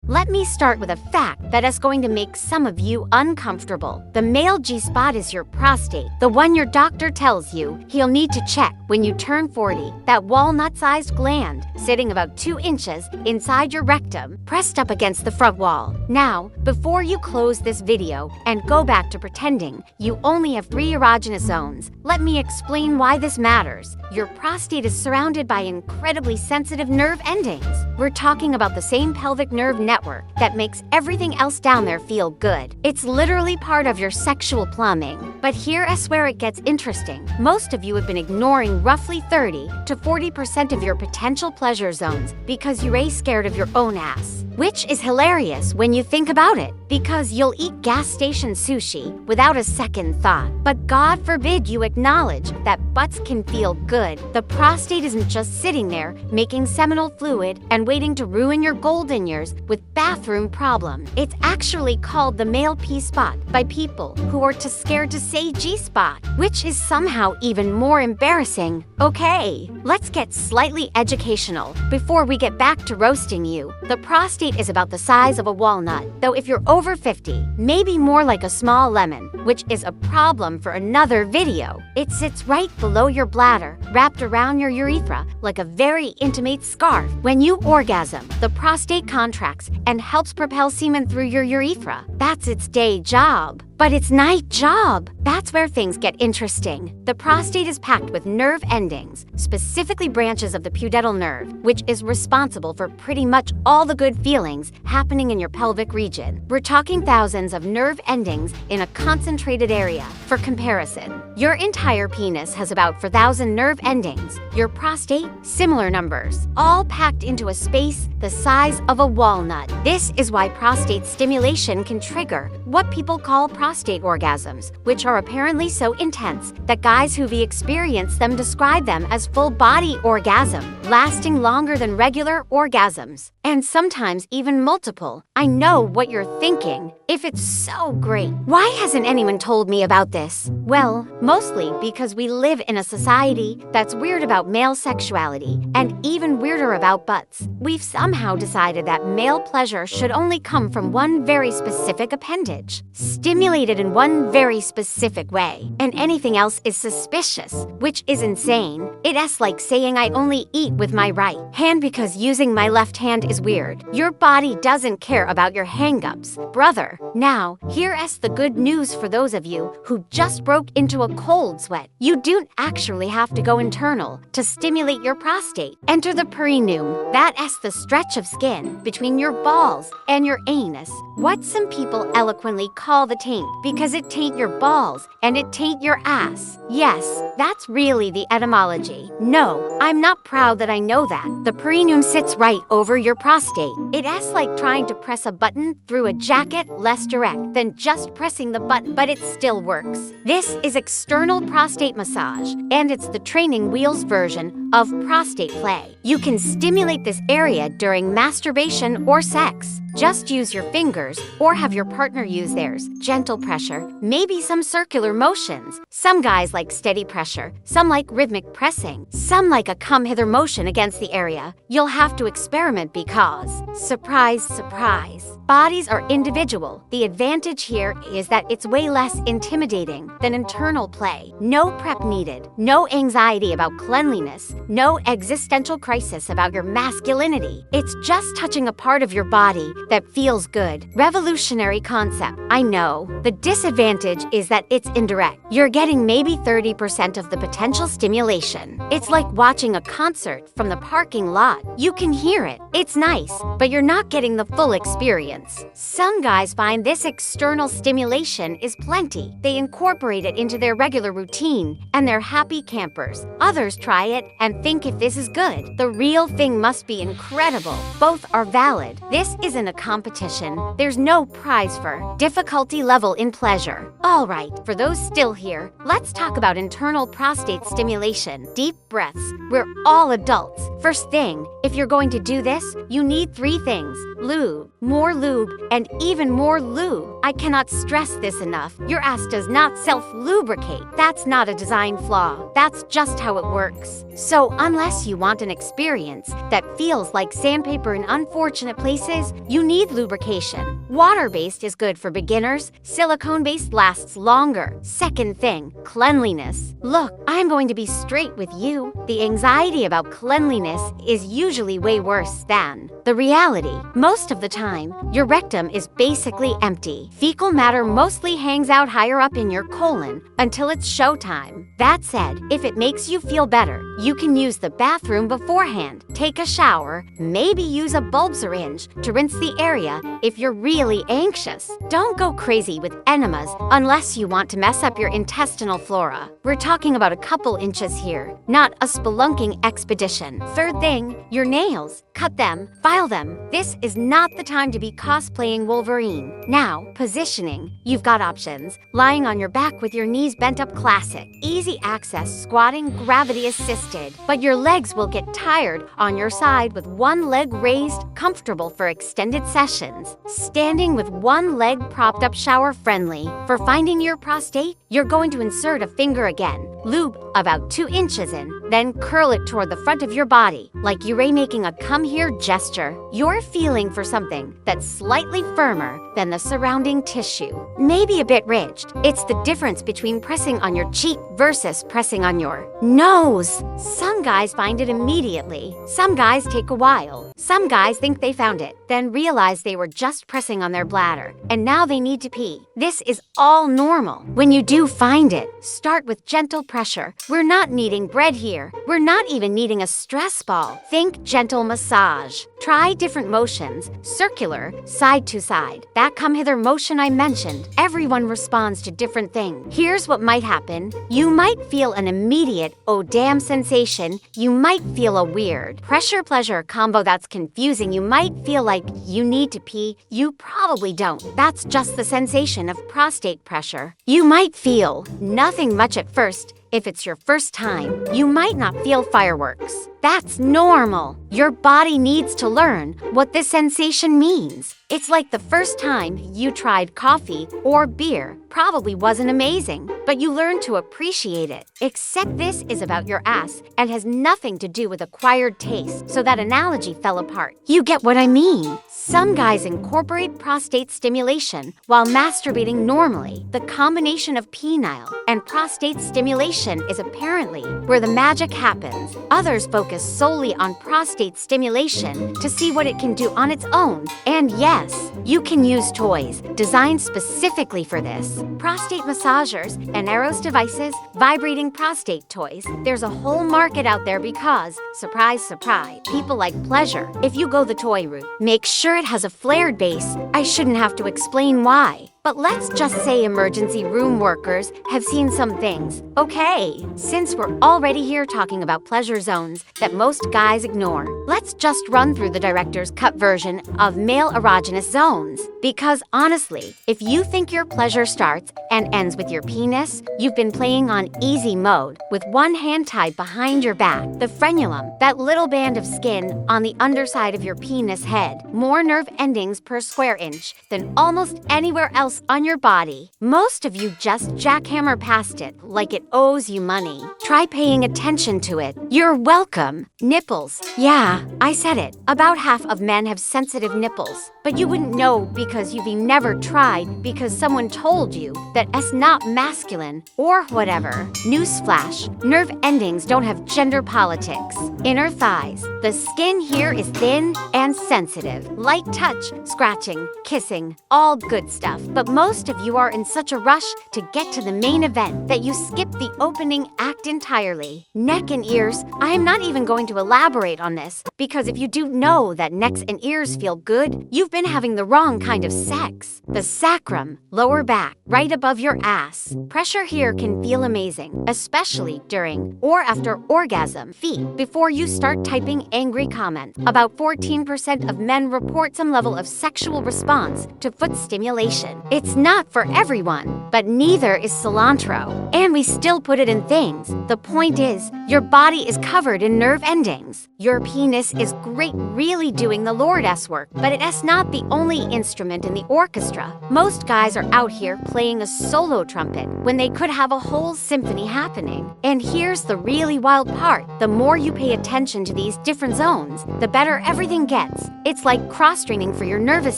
Let me start with a fact that is going to make some of you uncomfortable. The male G-spot is your prostate, the one your doctor tells you he'll need to check when you turn 40. That walnut-sized gland, sitting about 2 inches inside your rectum, pressed up against the front wall. Now, before you close this video and go back to pretending you only have 3 erogenous zones, let me explain why this matters. Your prostate is surrounded by incredibly sensitive nerve endings. We're talking about the same pelvic nerve network that makes everything else down there feel good. It's literally part of your sexual plumbing. But here is where it gets interesting. Most of you have been ignoring roughly 30 to 40% of your potential pleasure zones because you're scared of your own ass. Which is hilarious when you think about it, because you'll eat gas station sushi without a second thought. But God forbid you acknowledge that butts can feel good. The prostate isn't just sitting there making seminal fluid and waiting to ruin your golden years with bathroom problem. It's actually called the male P-spot by people who are too scared to say G-spot, which is somehow even more embarrassing. Okay, let's get slightly educational before we get back to roasting you. The prostate is about the size of a walnut, though if you're over 50, maybe more like a small lemon, which is a problem for another video. It sits right below your bladder, wrapped around your urethra like a very intimate scarf. When you orgasm, the prostate contracts and helps propel semen through your urethra. That's its day job. But it's night job. That's where things get interesting. The prostate is packed with nerve endings, specifically branches of the pudendal nerve, which is responsible for pretty much all the good feelings happening in your pelvic region. We're talking thousands of nerve endings in a concentrated area. For comparison, your entire penis has about 4,000 nerve endings. Your prostate, similar numbers, all packed into a space the size of a walnut. This is why prostate stimulation can trigger what people call prostate orgasms, which are apparently so intense that guys who've experienced them describe them as full-body orgasm, lasting longer than regular orgasms, and sometimes even multiple. I know what you're thinking. If it's so great, why hasn't anyone told me about this? Well, mostly because we live in a society that's weird about male sexuality and even weirder about butts. We've somehow decided that male pleasure should only come from one very specific appendage, stimulated in one very specific way, and anything else is suspicious, which is insane. It's like saying I only eat with my right hand because using my left hand is weird. Your body doesn't care about your hangups, brother. Now, here is the good news for those of you who just broke into a cold sweat. You don't actually have to go internal to stimulate your prostate. Enter the perineum. That is the stretch of skin between your balls and your anus. What some people eloquently call the taint, because it taint your balls and it taint your ass. Yes, that's really the etymology. No, I'm not proud that I know that. The perineum sits right over your prostate. It is like trying to press a button through a jacket, less direct than just pressing the button, but it still works. This is external prostate massage, and it's the training wheels version of prostate play. You can stimulate this area during masturbation or sex. Just use your fingers or have your partner use theirs. Gentle pressure, maybe some circular motions. Some guys like steady pressure, some like rhythmic pressing, some like a come-hither motion against the area. You'll have to experiment because, surprise, surprise, bodies are individual. The advantage here is that it's way less intimidating than internal play. No prep needed, no anxiety about cleanliness, no existential crisis about your masculinity. It's just touching a part of your body that feels good. Revolutionary concept, I know. The disadvantage is that it's indirect. You're getting maybe 30% of the potential stimulation. It's like watching a concert from the parking lot. You can hear it. It's nice, but you're not getting the full experience. Some guys find this external stimulation is plenty. They incorporate it into their regular routine, and they're happy campers. Others try it and think if this is good, the real thing must be incredible. Both are valid. This isn't a competition. There's no prize for difficulty level in pleasure. All right, for those still here, let's talk about internal prostate stimulation. Deep breaths. We're all adults. First thing, if you're going to do this, you need 3 things: lube, more lube, and even more lube. I cannot stress this enough. Your ass does not self-lubricate. That's not a design flaw. That's just how it works. So unless you want an experience that feels like sandpaper in unfortunate places, you need lubrication. Water-based is good for beginners. Silicone-based lasts longer. Second thing, cleanliness. Look, I'm going to be straight with you. The anxiety about cleanliness is usually way worse than the reality. Most of the time, your rectum is basically empty. Fecal matter mostly hangs out higher up in your colon until it's showtime. That said, if it makes you feel better, you can use the bathroom beforehand, take a shower, maybe use a bulb syringe to rinse the area if you're really anxious. Don't go crazy with enemas unless you want to mess up your intestinal flora. We're talking about a couple inches here, not a spelunking expedition. Third thing, your nails. Cut them, file them. This is not the time to be cosplaying Wolverine. Now, positioning. You've got options. Lying on your back with your knees bent up, classic. Easy access, squatting, gravity assisted. But your legs will get tired on your side with one leg raised, comfortable for extended sessions. Standing with one leg propped up, shower friendly. For finding your prostate, you're going to insert a finger again. Lube about 2 inches in, then curl it toward the front of your body, like you're making a come here gesture. You're feeling for something that's slightly firmer than the surrounding tissue. Maybe a bit ridged. It's the difference between pressing on your cheek versus pressing on your nose. Some guys find it immediately. Some guys take a while. Some guys think they found it, then realize they were just pressing on their bladder, and now they need to pee. This is all normal. When you do find it, start with gentle pressure. We're not kneading bread here. We're not even kneading a stress ball. Think gentle massage. Try different motions, circular, side to side. That come hither motion I mentioned, everyone responds to different things. Here's what might happen. You might feel an immediate, oh damn sensation. You might feel a weird pressure-pleasure combo that's confusing. You might feel like you need to pee. You probably don't. That's just the sensation of prostate pressure. You might feel nothing much at first. If it's your first time, you might not feel fireworks. That's normal. Your body needs to learn what this sensation means. It's like the first time you tried coffee or beer. Probably wasn't amazing, but you learned to appreciate it. Except this is about your ass and has nothing to do with acquired taste, so that analogy fell apart. You get what I mean? Some guys incorporate prostate stimulation while masturbating normally. The combination of penile and prostate stimulation is apparently where the magic happens. Others focus solely on prostate stimulation to see what it can do on its own. And yes, you can use toys designed specifically for this. Prostate massagers and Eros devices, vibrating prostate toys. There's a whole market out there because, surprise, surprise, people like pleasure. If you go the toy route, make sure it has a flared base. I shouldn't have to explain why. But let's just say emergency room workers have seen some things. Okay, since we're already here talking about pleasure zones that most guys ignore, let's just run through the director's cut version of male erogenous zones. Because honestly, if you think your pleasure starts and ends with your penis, you've been playing on easy mode with one hand tied behind your back. The frenulum, that little band of skin on the underside of your penis head, more nerve endings per square inch than almost anywhere else on your body. Most of you just jackhammer past it like it owes you money. Try paying attention to it. You're welcome. Nipples. Yeah, I said it. About half of men have sensitive nipples. But you wouldn't know because you've never tried because someone told you that it's not masculine or whatever. Newsflash, nerve endings don't have gender politics. Inner thighs. The skin here is thin and sensitive. Light touch, scratching, kissing, all good stuff. But most of you are in such a rush to get to the main event that you skip the opening act entirely. Neck and ears. I am not even going to elaborate on this because if you do know that necks and ears feel good, you've been having the wrong kind of sex. The sacrum, lower back, right above your ass. Pressure here can feel amazing, especially during or after orgasm. Feet. Before you start typing angry comments, about 14% of men report some level of sexual response to foot stimulation. It's not for everyone, but neither is cilantro. And we still put it in things. The point is, your body is covered in nerve endings. Your penis is great really doing the Lord-S work, but it's not the only instrument instrument in the orchestra. Most guys are out here playing a solo trumpet when they could have a whole symphony happening. And here's the really wild part. The more you pay attention to these different zones, the better everything gets. It's like cross-training for your nervous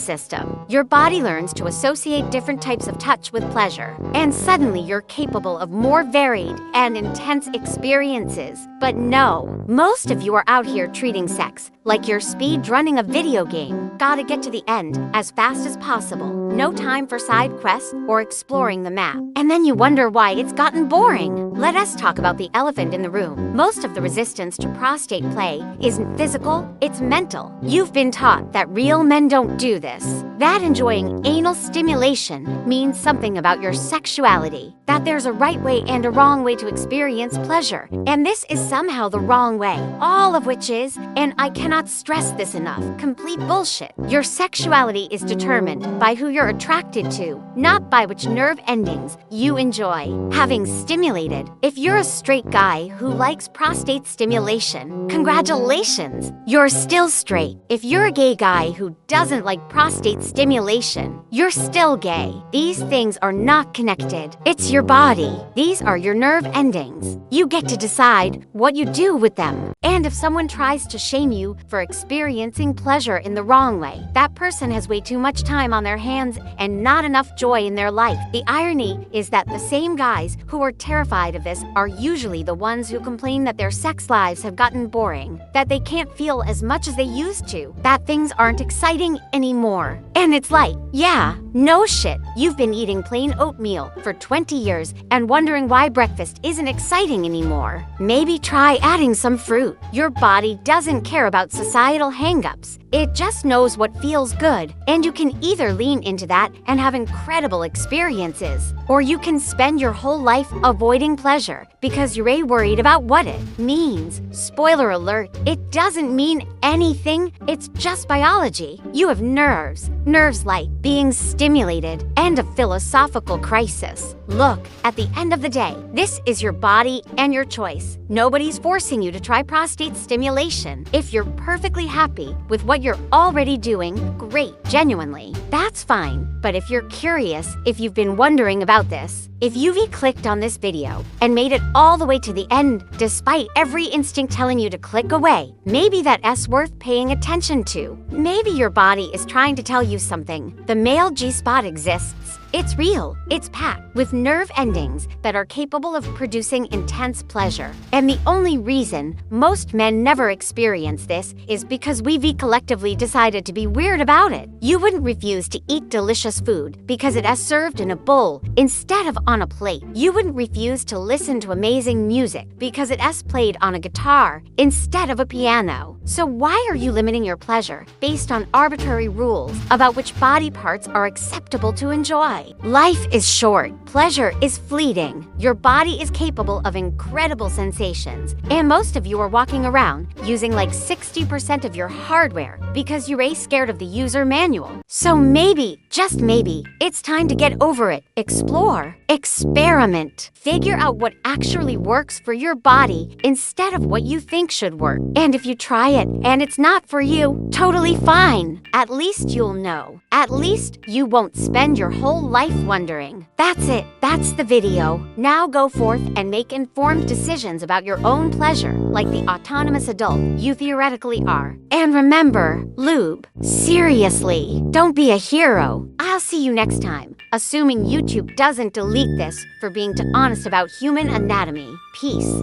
system. Your body learns to associate different types of touch with pleasure, and suddenly you're capable of more varied and intense experiences. But no, most of you are out here treating sex like you're speed running a video game. Gotta get to the end as fast as possible. No time for side quests or exploring the map. And then you wonder why it's gotten boring. Let us talk about the elephant in the room. Most of the resistance to prostate play isn't physical, it's mental. You've been taught that real men don't do this. That enjoying anal stimulation means something about your sexuality. That there's a right way and a wrong way to experience pleasure. And this is somehow the wrong way. All of which is, and I cannot stress this enough, complete bullshit. Your sexuality is determined by who you're attracted to, not by which nerve endings you enjoy having stimulated. If you're a straight guy who likes prostate stimulation, congratulations, you're still straight. If you're a gay guy who doesn't like prostate stimulation, you're still gay. These things are not connected. It's your body. These are your nerve endings. You get to decide what you do with them. And if someone tries to shame you for experiencing pleasure in the wrong way, that person has way too much time on their hands and not enough joy in their life. The irony is that the same guys who are terrified of this are usually the ones who complain that their sex lives have gotten boring, that they can't feel as much as they used to, that things aren't exciting anymore. And it's like, yeah, no shit, you've been eating plain oatmeal for 20 years and wondering why breakfast isn't exciting anymore. Maybe try adding some fruit. Your body doesn't care about societal hangups. It just knows what feels good, and you can either lean into that and have incredible experiences, or you can spend your whole life avoiding pleasure because you're worried about what it means. Spoiler alert, it doesn't mean anything, it's just biology. You have nerves. Nerves like being stimulated and a philosophical crisis. Look, at the end of the day, this is your body and your choice. Nobody's forcing you to try prostate stimulation. If you're perfectly happy with what you're already doing, great, genuinely. That's fine. But if you're curious, if you've been wondering about this, if you've clicked on this video and made it all the way to the end, despite every instinct telling you to click away, maybe that's worth paying attention to. Maybe your body is trying to tell you something. The male G-spot exists. It's real. It's packed with nerve endings that are capable of producing intense pleasure. And the only reason most men never experience this is because we've collectively decided to be weird about it. You wouldn't refuse to eat delicious food because it is served in a bowl instead of on a plate. You wouldn't refuse to listen to amazing music because it is played on a guitar instead of a piano. So why are you limiting your pleasure based on arbitrary rules about which body parts are acceptable to enjoy? Life is short. Pleasure is fleeting. Your body is capable of incredible sensations, and most of you are walking around using like 60% of your hardware because you're scared of the user manual. So maybe, just maybe, it's time to get over it. Explore. Experiment. Figure out what actually works for your body instead of what you think should work. And if you try it and it's not for you, totally fine. At least you'll know. At least you won't spend your whole life wondering. That's it. That's the video. Now go forth and make informed decisions about your own pleasure, like the autonomous adult you theoretically are. And remember, lube. Seriously, don't be a hero. I'll see you next time, assuming YouTube doesn't delete this for being too honest about human anatomy. Peace.